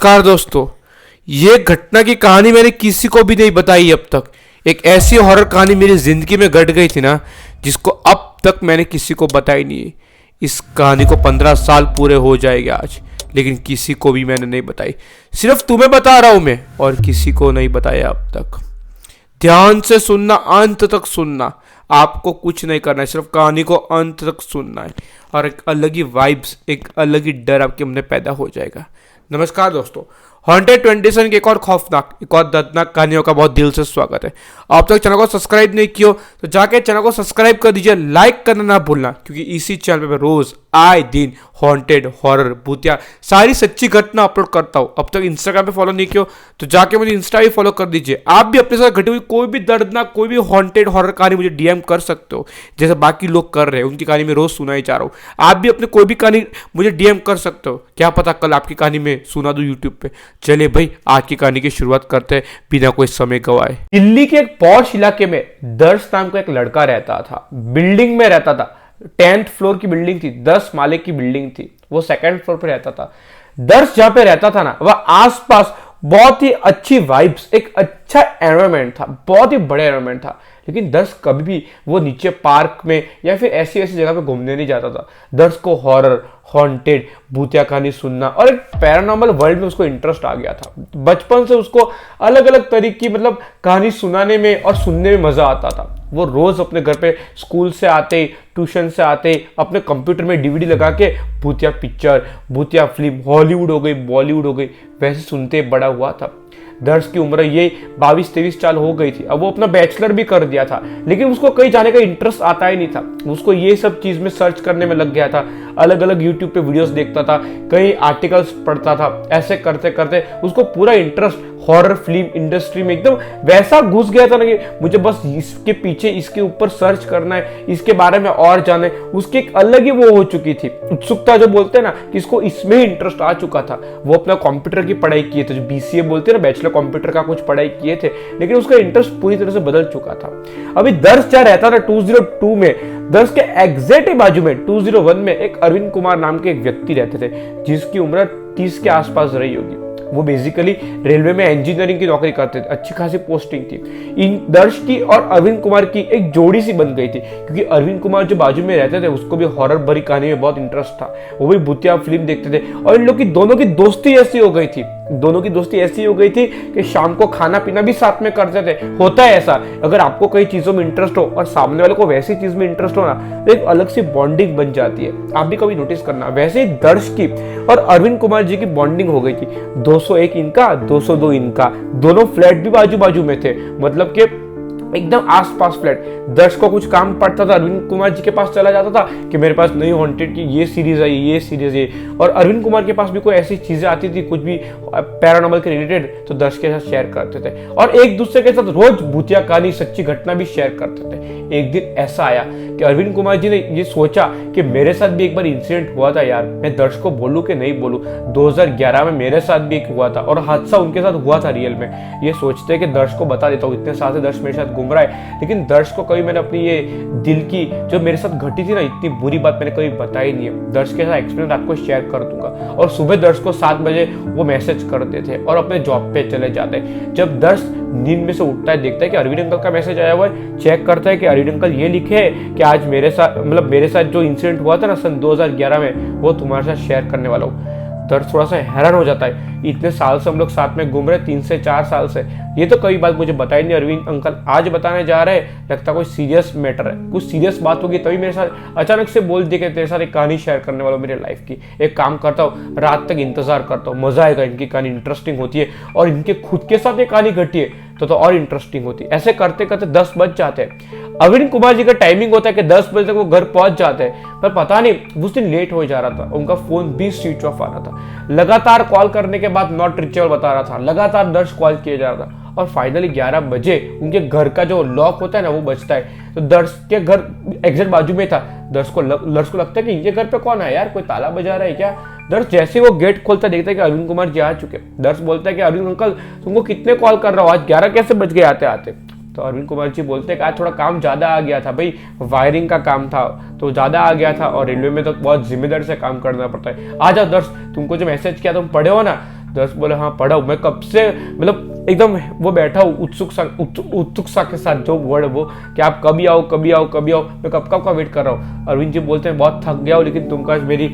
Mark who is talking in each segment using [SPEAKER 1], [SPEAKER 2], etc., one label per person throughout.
[SPEAKER 1] नमस्कार दोस्तों। ये घटना की कहानी मैंने किसी को भी नहीं बताई अब तक। एक ऐसी हॉरर कहानी मेरी ज़िंदगी में घट गई थी ना, जिसको अब तक मैंने किसी को बताई नहीं है। इस कहानी को 15 साल पूरे हो जाएंगे आज, लेकिन किसी को भी मैंने नहीं बताई। सिर्फ तुम्हें बता रहा हूँ मैं, और किसी को नहीं बताया अब तक। ध्यान से सुनना, अंत तक सुनना। आपको कुछ नहीं करना है, सिर्फ कहानी को अंत तक सुनना है, और एक अलग ही वाइब्स, एक अलग ही डर आपके मन में पैदा हो जाएगा। नमस्कार दोस्तों, हॉन्टेड 27 की एक और खौफनाक, एक और दर्दनाक कहानियों का बहुत दिल से स्वागत है। आप तक चैनल को सब्सक्राइब नहीं किया तो जाके चैनल को सब्सक्राइब कर दीजिए, लाइक करना ना भूलना, क्योंकि इसी चैनल पे मैं रोज आए दिन हॉन्टेड, हॉरर, भूतिया सारी सच्ची घटना अपलोड करता हूँ। अब तक इंस्टाग्राम पे फॉलो नहीं किया तो जाके मुझे इंस्टा भी फॉलो कर दीजिए। आप भी अपने साथ घटी हुई कोई भी दर्दनाक, कोई भी हॉन्टेड हॉरर कहानी मुझे डीएम कर सकते हो, जैसे बाकी लोग कर रहे हैं। उनकी कहानी में रोज सुनाई जा रहा हूँ। आप भी अपने कोई भी कहानी मुझे डीएम कर सकते हो, क्या पता कल आपकी कहानी में सुना दूं यूट्यूब पे। चलिए भाई, आज की कहानी की शुरुआत करते हैं बिना कोई समय गवाए। दिल्ली के एक पॉश इलाके में दर्श नाम का एक लड़का रहता था। बिल्डिंग में रहता था, 10th फ्लोर की बिल्डिंग थी, 10 माले की बिल्डिंग थी। वो 2nd फ्लोर पे रहता था। दर्श जहां पे रहता था ना, वह आसपास बहुत ही अच्छी वाइब्स, एक अच्छा एनवायरनमेंट था, बहुत ही बड़ा एनवायरनमेंट था। लेकिन दर्श कभी भी वो नीचे पार्क में या फिर ऐसी ऐसी जगह पे घूमने नहीं जाता था। दर्श को हॉरर, हॉन्टेड, भूतिया कहानी सुनना और एक पैरानॉर्मल वर्ल्ड में उसको इंटरेस्ट आ गया था। बचपन से उसको अलग अलग तरीके की कहानी सुनाने में और सुनने में मजा आता था। वो रोज अपने घर पे स्कूल से आते, ट्यूशन से आते, अपने कंप्यूटर में डीवीडी लगा के भूतिया पिक्चर, भूतिया फिल्म, हॉलीवुड हो गई, बॉलीवुड हो गई, वैसे सुनते बड़ा हुआ था। दर्श की उम्र ये 22-23 साल हो गई थी। अब वो अपना बैचलर भी कर दिया था, लेकिन उसको कहीं जाने का इंटरेस्ट आता ही नहीं था। उसको ये सब चीज में सर्च करने में लग गया था, अलग अलग यूट्यूब पे वीडियोस देखता था, कई आर्टिकल्स पढ़ता था। ऐसे करते करते उसको पूरा इंटरेस्ट हॉरर फिल्म इंडस्ट्री में एकदम वैसा घुस गया था ना कि मुझे बस इसके पीछे, इसके ऊपर सर्च करना है, इसके बारे में और जाने। उसकी एक अलग ही वो हो चुकी थी, उत्सुकता जो बोलते हैं ना, कि इसको इसमें ही इंटरेस्ट आ चुका था। वो अपना कंप्यूटर की पढ़ाई किए थे, जो बीसीए बोलते हैं ना, बैचलर कंप्यूटर का कुछ पढ़ाई किए थे, लेकिन उसका इंटरेस्ट पूरी तरह से बदल चुका था। अभी दर्श जहाँ रहता था 202 में, दर्श के एग्जैक्ट बाजू में 201 में एक अरविंद कुमार नाम के एक व्यक्ति रहते थे, जिसकी उम्र 30 के आसपास रही होगी। वो बेसिकली रेलवे में इंजीनियरिंग की नौकरी करते थे, अच्छी खासी पोस्टिंग थी। इन दर्श की और अरविंद कुमार की एक जोड़ी सी बन गई थी, क्योंकि अरविंद कुमार जो बाजू में रहते थे उसको भी हॉरर भरी कहानी में बहुत इंटरेस्ट था। वो भी भूतिया फिल्म देखते थे, और इन लोग की दोनों की दोस्ती ऐसी हो गई थी, दोनों की दोस्ती ऐसी हो गई थी कि शाम को खाना पीना भी साथ में करते थे। होता है ऐसा, अगर आपको कई चीजों में इंटरेस्ट हो और सामने वाले को वैसी चीज में इंटरेस्ट हो ना, तो एक अलग सी बॉन्डिंग बन जाती है। आप भी कभी नोटिस करना। वैसे ही दर्श की और अरविंद कुमार जी की बॉन्डिंग हो गई थी। 201 इनका, 202 इनका, दोनों फ्लैट भी बाजू बाजू में थे, मतलब कि एकदम आसपास फ्लैट। दर्श को कुछ काम पड़ता था, अरविंद कुमार जी के पास चला जाता था कि मेरे पास नई हॉन्टेड की ये सीरीज आई, ये सीरीज है। और अरविंद कुमार के पास भी कोई ऐसी चीजें आती थी, कुछ भी पैरानॉर्मल के रिलेटेड, तो दर्श के साथ शेयर करते थे, और एक दूसरे के साथ रोज भूतिया कहानी, सच्ची घटना भी शेयर करते थे। एक दिन ऐसा आया कि अरविंद कुमार जी ने ये सोचा कि मेरे साथ भी एक बार इंसिडेंट हुआ था यार, मैं दर्श को बोलूं कि नहीं बोलूं। 2011 में मेरे साथ भी एक हुआ था, और हादसा उनके साथ हुआ था रियल में। ये सोचते कि दर्श को बता देता हूँ, इतने साल से दर्श मेरे साथ घूम रहा है, लेकिन दर्श को कभी मैंने अपनी ये दिल की जो मेरे साथ घटी थी ना, इतनी बुरी बात मैंने कभी बताई नहीं है। दर्श के साथ एक्सपीरियंस आपको शेयर कर दूंगा। और सुबह दर्श को 7 बजे वो मैसेज करते थे और अपने जॉब पे चले जाते। जब दर्श नींद में से उठता है, देखता है कि अरविंद अंकल का मैसेज आया हुआ है, चेक करता है कि अरविंद अंकल ये लिखे है कि आज मेरे साथ जो इंसिडेंट हुआ था ना सन 2011 में, वो तुम्हारे साथ शेयर करने वाला हूँ। दर्श थोड़ा सा हैरान हो जाता है, इतने साल से हम लोग साथ में घूम रहे, 3 से 4 साल से, ये तो कई बात मुझे बताई नहीं अरविंद अंकल, आज बताने जा रहे हैं, लगता कोई सीरियस मैटर है, कुछ सीरियस बात होगी तभी मेरे साथ अचानक से बोल दिया कि तेरे साथ एक कहानी शेयर करने वाला हूँ मेरे लाइफ की। एक काम करता हूँ, रात तक इंतजार करता हूँ, मजा आएगा, इनकी कहानी इंटरेस्टिंग होती है, और इनके खुद के साथ एक कहानी घटी है तो और इंटरेस्टिंग होती है। ऐसे करते करते 10 बज जाते हैं। अरविंद कुमार जी का टाइमिंग होता है कि 10 बजे तक वो घर पहुंच जाते हैं, पर पता नहीं उस दिन लेट हो जा रहा था, उनका फोन भी स्विच ऑफ आ रहा था। लगातार कॉल करने के बाद नॉट रिचेबल बता रहा था, लगातार दर्श कॉल किए जा रहा था, और फाइनली 11 बजे उनके घर का जो लॉक होता है ना, वो बजता है। तो दर्श के घर एग्जैक्ट बाजू में था। दर्श को लगता है कि इनके घर पे कौन है यार, कोई ताला बजा रहा है क्या। दर्श जैसे वो गेट खोलता देखता है कि अरविंद कुमार जी आ चुके। दर्श बोलता है कि अरविंद अंकल तुमको कितने कॉल कर रहा हो, आज 11 कैसे बज गए आते आते। तो अरविंद कुमार जी बोलते हैं कि आज थोड़ा काम ज्यादा आ गया था भाई, वायरिंग का काम था तो ज्यादा आ गया था, और रेलवे में तो बहुत जिम्मेदारी से काम करना पड़ता है। आ जाओ दर्श, तुमको जो मैसेज किया तुम पढ़े हो ना, दर्श बोले हाँ पढ़ा हूँ, मैं कब से मतलब एकदम वो बैठा हूँ उत्सुकता के साथ, जो वर्ड वो कि आप कभी आओ कभी आओ कभी आओ, मैं कब कब का वेट कर रहा हूँ। अरविंद जी बोलते हैं बहुत थक गया हूँ, लेकिन तुमका मेरी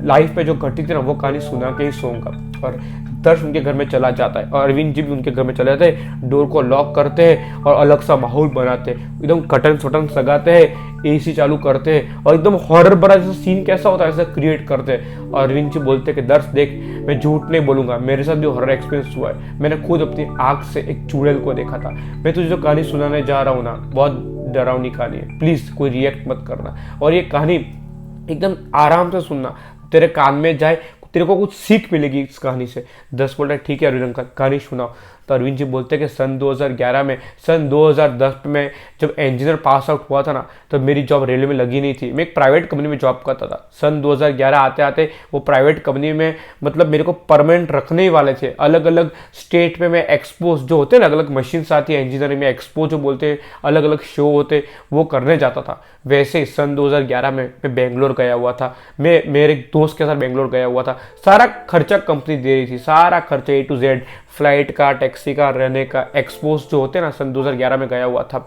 [SPEAKER 1] लाइफ में जो घटी थी ना वो कहानी सुना के ही सोऊंगा। और दर्श उनके घर में चला जाता है और अरविंद जी भी उनके घर में चले जाते हैं, डोर को लॉक करते हैं और अलग सा माहौल बनाते हैं, एकदम कटन सटन सगाते हैं, एसी चालू करते हैं और एकदम हॉरर भरा जैसा सीन कैसा होता है ऐसा क्रिएट करते हैं। और अरविंद जी बोलते हैं कि दर्श देख, मैं झूठ नहीं बोलूंगा, मेरे साथ जो हॉरर एक्सपीरियंस हुआ है, मैंने खुद अपनी आंख से एक चुड़ैल को देखा था। मैं तुझे जो कहानी सुनाने जा रहा हूँ ना, बहुत डरावनी कहानी है, प्लीज कोई रिएक्ट मत करना, और ये कहानी एकदम आराम से सुनना, तेरे कान में जाए, तेरे को कुछ सीख मिलेगी इस कहानी से। दस बोल रहा है ठीक है अरविंद अंकल कहानी सुनाओ। तो अरविंद जी बोलते हैं कि सन 2011 में, सन 2010 में जब इंजीनियर पास आउट हुआ था ना, तो मेरी जॉब रेलवे में लगी नहीं थी, मैं एक प्राइवेट कंपनी में जॉब करता था। सन 2011 आते आते वो प्राइवेट कंपनी में मतलब मेरे को परमानेंट रखने ही वाले थे। अलग अलग स्टेट में मैं एक्सपोज जो होते हैं ना, अलग अलग मशीन आती है इंजीनियरिंग में, एक्सपो जो बोलते हैं, अलग अलग शो होते, वो करने जाता था। वैसे सन 2011 में मैं बेंगलोर गया हुआ था, मैं मेरे एक दोस्त के साथ बेंगलोर गया हुआ था। सारा खर्चा कंपनी दे रही थी, सारा खर्चा A to Z, फ्लाइट का, टैक्सी का, रहने का। एक्सपोज जो होते हैं ना, सन 2011 में गया हुआ था।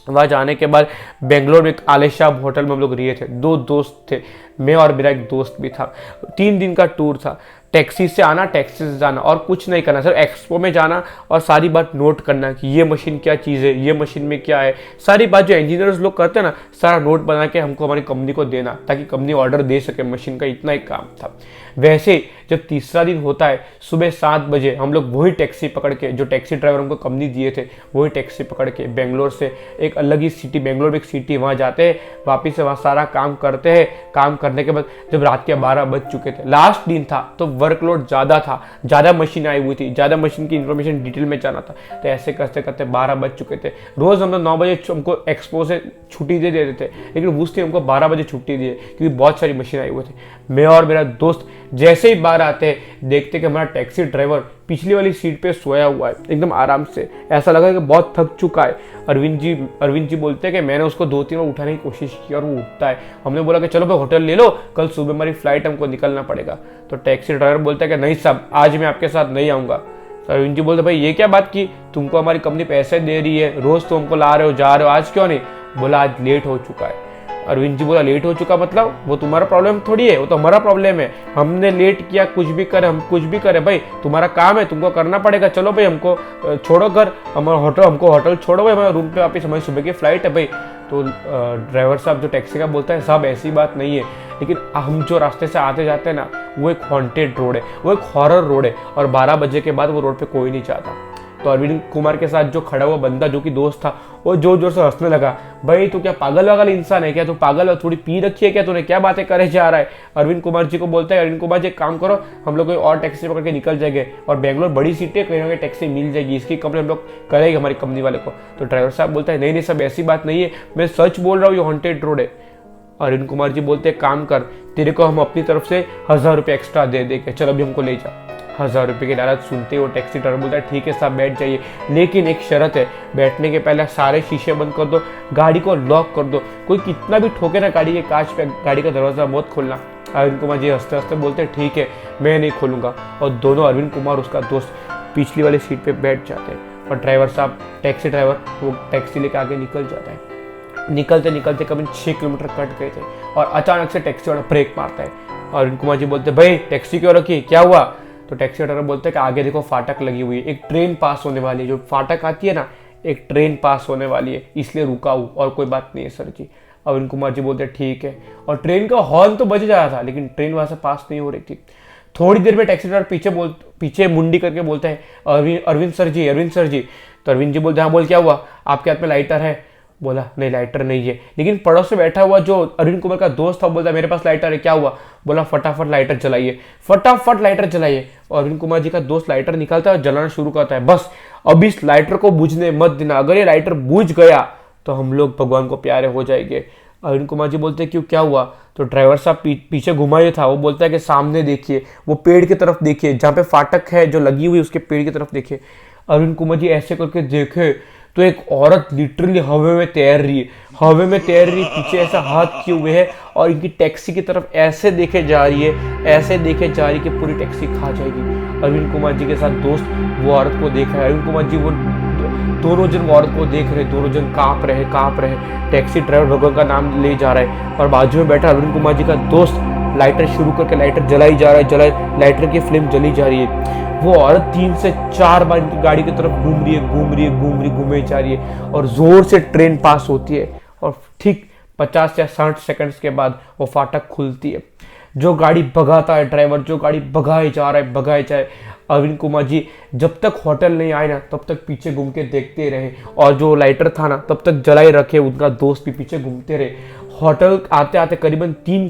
[SPEAKER 1] वहाँ जाने के बाद बेंगलोर में एक आलिशान होटल में हम लोग रहे थे, 2 दोस्त थे, मैं और मेरा एक दोस्त भी था। 3 दिन का टूर था, टैक्सी से आना, टैक्सी से जाना, और कुछ नहीं करना, सिर्फ एक्सपो में जाना और सारी बात नोट करना कि ये मशीन क्या चीज़ है, ये मशीन में क्या है, सारी बात जो इंजीनियर्स लोग करते हैं ना, सारा नोट बना के हमको हमारी कंपनी को देना, ताकि कंपनी ऑर्डर दे सके मशीन का, इतना ही काम था। वैसे जब तीसरा दिन होता है, सुबह 7 बजे हम लोग वही टैक्सी पकड़ के, जो टैक्सी ड्राइवर हमको कंपनी दिए थे, वही टैक्सी पकड़ के बेंगलोर से एक अलग ही सिटी, बेंगलोर में एक सिटी, वहाँ जाते हैं, वापिस से वहाँ सारा काम करते हैं। काम करने के बाद जब रात के 12 बज चुके थे, लास्ट दिन था, तो वर्कलोड ज़्यादा था, ज़्यादा मशीन आई हुई थी, ज़्यादा मशीन की इन्फॉर्मेशन डिटेल में जाना था, तो ऐसे करते करते 12 बज चुके थे। रोज़ हम लोग 9 बजे हमको एक्सपो से छुट्टी दे देते थे, लेकिन उस दिन हमको 12 बजे छुट्टी दी, क्योंकि बहुत सारी मशीन आई हुई थी। मैं और मेरा दोस्त जैसे ही बाहर आते हैं, देखते कि हमारा टैक्सी ड्राइवर पिछली वाली सीट पे सोया हुआ है, एकदम आराम से, ऐसा लगा कि बहुत थक चुका है। अरविंद जी बोलते हैं कि मैंने उसको 2-3 बार उठाने की कोशिश की और वो उठता है। हमने बोला कि चलो भाई होटल ले लो, कल सुबह हमारी फ्लाइट, हमको निकलना पड़ेगा। तो टैक्सी ड्राइवर बोलता है कि नहीं साहब, आज मैं आपके साथ नहीं आऊँगा। तो अरविंद जी बोलते भाई ये क्या बात की, तुमको हमारी कंपनी पैसे दे रही है, रोज़ तो हमको ला रहे हो, जा रहे हो, आज क्यों नहीं? बोला आज लेट हो चुका है। अरविंद जी बोला लेट हो चुका मतलब? वो तुम्हारा प्रॉब्लम थोड़ी है, वो तो हमारा प्रॉब्लम है। हमने लेट किया, कुछ भी करे, हम कुछ भी करे भाई, तुम्हारा काम है, तुमको करना पड़ेगा। चलो भाई हमको छोड़ो घर, हमारा होटल, हमको होटल छोड़ो भाई, हमारे रूम पे वापस, हमारी सुबह की फ्लाइट है भाई। तो ड्राइवर साहब जो टैक्सी का बोलता है साहब ऐसी बात नहीं है, लेकिन हम जो रास्ते से आते जाते हैं ना, वो एक हॉन्टेड रोड है, वो एक हॉरर रोड है, और 12 बजे के बाद वो रोड पे कोई नहीं जाता। तो अरविंद कुमार के साथ जो खड़ा हुआ बंदा, जो कि दोस्त था, वो जोर जोर से हंसने लगा। भाई तू क्या पागल वागल इंसान है क्या? तू पागल है, थोड़ी पी रखी है क्या तूने? क्या बातें करे जा रहा है? अरविंद कुमार जी को बोलता है, अरविंद कुमार जी एक काम करो, हम लोग कोई और टैक्सी पकड़ के निकल जाएंगे, और बेंगलोर बड़ी सिटी है, कहीं ना कहीं टैक्सी मिल जाएगी, इसकी कंप्लेन हम लोग करेंगे हमारी कंपनी वाले को। तो ड्राइवर साहब बोलता है नहीं नहीं सब ऐसी बात नहीं है, मैं सच बोल रहा हूँ, ये हॉन्टेड रोड है। अरविंद कुमार जी बोलते हैं काम कर, तेरे को हम अपनी तरफ से 1000 रुपये एक्स्ट्रा दे देंगे, चल अभी हमको ले जा। 1000 रुपये की लालच सुनते वो टैक्सी ड्राइवर बोलता है ठीक है साहब बैठ जाइए, लेकिन एक शर्त है, बैठने के पहले सारे शीशे बंद कर दो, गाड़ी को लॉक कर दो, कोई कितना भी ठोके ना गाड़ी के कांच पे, गाड़ी का दरवाजा मत खोलना। अरविंद कुमार जी हंसते हंसते बोलते हैं ठीक है मैं नहीं खोलूंगा। और दोनों, अरविंद कुमार उसका दोस्त, पिछली वाली सीट पे बैठ जाते हैं, और ड्राइवर साहब, टैक्सी ड्राइवर, वो टैक्सी लेके आगे निकल जाता है। निकलते निकलते कभी 6 किलोमीटर कट गए थे, और अचानक से टैक्सी वाला ब्रेक मारता है। और अरविंद कुमार जी बोलते भाई टैक्सी क्यों रखी, क्या हुआ? तो टैक्सी ड्राइवर बोलते हैं कि आगे देखो फाटक लगी हुई है, एक ट्रेन पास होने वाली है, जो फाटक आती है ना, एक ट्रेन पास होने वाली है, इसलिए रुका हूँ, और कोई बात नहीं है सर जी। अरविंद कुमार जी बोलते हैं ठीक है, और ट्रेन का हॉर्न तो बज जा रहा था, लेकिन ट्रेन वहां से पास नहीं हो रही थी। थोड़ी देर में टैक्सी ड्राइवर पीछे मुंडी करके बोलता है अरविंद सर जी, अरविंद सर जी। तो अरविंद जी बोलते हाँ बोल क्या हुआ, आपके हाथ में लाइटर है? बोला नहीं लाइटर नहीं है, लेकिन पड़ोस में बैठा हुआ जो अरविंद कुमार का दोस्त था बोलता मेरे पास लाइटर है, क्या हुआ? बोला फटाफट लाइटर जलाइए, फटाफट लाइटर जलाइए। और अरविंद कुमार जी का दोस्त लाइटर निकालता है और जलाना शुरू करता है। बस अब इस लाइटर को बुझने मत देना, अगर ये लाइटर बुझ गया तो हम लोग भगवान को प्यारे हो जाएंगे। अरविंद कुमार जी बोलते क्यों, क्या हुआ? तो ड्राइवर साहब पीछे घुमाए था, वो बोलता है कि सामने देखिए, वो पेड़ की तरफ देखिए, जहाँ पे फाटक है जो लगी हुई, उसके पेड़ की तरफ देखिए। अरविंद कुमार जी ऐसे करके देखे तो एक औरत लिटरली हवा में तैर रही है, हवा में तैर रही, पीछे ऐसा हाथ किए हुए है, और इनकी टैक्सी की तरफ ऐसे देखे जा रही है, ऐसे देखे जा रही है कि पूरी टैक्सी खा जाएगी। अरविंद कुमार जी के साथ दोस्त वो औरत को देख रहा है, अरविंद कुमार जी वो दोनों जन वो औरत को देख रहे, दोनों जन कांप रहे। टैक्सी ड्राइवर भगवान का नाम ले जा रहा है और बाजू में बैठा अरविंद कुमार जी का दोस्त लाइटर शुरू करके लाइटर जलाई जा रहा है, लाइटर की फ्लेम जली जा रही है। वो औरत 3 से 4 बार इनकी गाड़ी की तरफ घूमे जा रही है और जोर से ट्रेन पास होती है और ठीक 50 या 60 सेकंड्स के बाद वो फाटक खुलती है। जो गाड़ी भगाता है ड्राइवर, जो गाड़ी भगाए जा रहा है, अरविंद कुमार जी जब तक होटल नहीं आए ना तब तक पीछे घूम के देखते रहे और जो लाइटर था ना तब तक जलाए रखे, उनका दोस्त भी पीछे घूमते रहे। होटल आते आते करीबन 3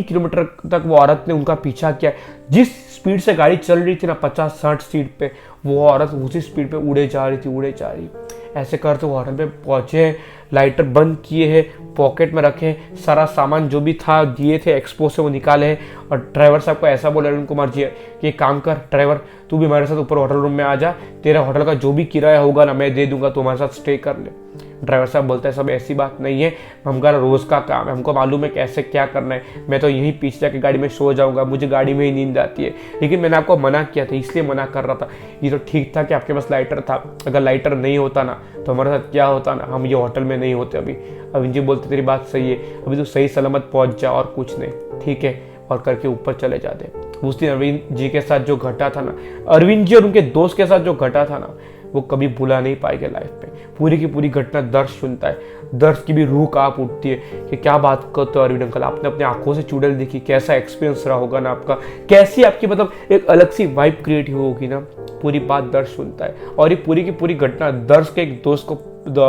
[SPEAKER 1] किलोमीटर तक वो औरत ने उनका पीछा किया। जिस स्पीड से गाड़ी चल रही थी ना 50-60 स्पीड पे, वो औरत उसी स्पीड पे उड़े जा रही। ऐसे करते वो होटल पे पहुंचे, लाइटर बंद किए हैं, पॉकेट में रखे, सारा सामान जो भी था दिए थे एक्सपो से वो निकाले हैं और ड्राइवर साहब को ऐसा बोला अरविंद कुमार जी कि एक काम कर ड्राइवर, तू भी हमारे साथ ऊपर होटल रूम में आ जा, तेरा होटल का जो भी किराया होगा ना मैं दे दूंगा, तू हमारे साथ स्टे कर ले। ड्राइवर साहब बोलता है सब ऐसी बात नहीं है, हमारा रोज का काम है, हमको मालूम है कैसे क्या करना है, मैं तो यहीं पीछे जाके गाड़ी में सो जाऊंगा, मुझे गाड़ी में ही नींद आती है, लेकिन मैंने आपको मना किया था इसलिए मना कर रहा था। ये तो ठीक था कि आपके पास लाइटर था, अगर लाइटर नहीं होता ना तो हमारे साथ क्या होता ना, हम ये होटल में नहीं होते अभी। अरविंद जी बोलते तेरी बात सही है, अभी तो सही सलामत पहुंच जा और कुछ नहीं, ठीक है, और करके ऊपर चले जाते। उस दिन अरविंद जी के साथ जो घटा था ना, अरविंद जी और उनके दोस्त के साथ जो घटा था ना, वो कभी भुला नहीं पाएंगे लाइफ में। पूरी की पूरी घटना दर्द सुनता है, दर्द की भी रूह कांप उठती है कि क्या बात करते हो अरविंद अंकल, आपने अपने आंखों से चुड़ैल देखी, कैसा एक्सपीरियंस रहा होगा ना आपका, कैसी आपकी मतलब एक अलग सी वाइब क्रिएट होगी ना। पूरी बात दर्द सुनता है और ये पूरी की पूरी घटना दर्श के एक दोस्त को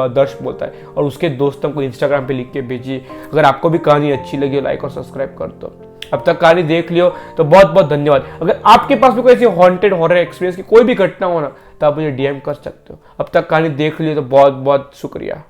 [SPEAKER 1] दर्श बोलता है और उसके दोस्त हमको इंस्टाग्राम पे लिख के भेजिए। अगर आपको भी कहानी अच्छी लगी लाइक और सब्सक्राइब कर दो। अब तक कहानी देख लियो तो बहुत बहुत धन्यवाद। अगर आपके पास भी कोई ऐसी हॉन्टेड हॉरर एक्सपीरियंस की कोई भी घटना हो ना तो आप मुझे डीएम कर सकते हो। अब तक कहानी देख लियो तो बहुत बहुत शुक्रिया।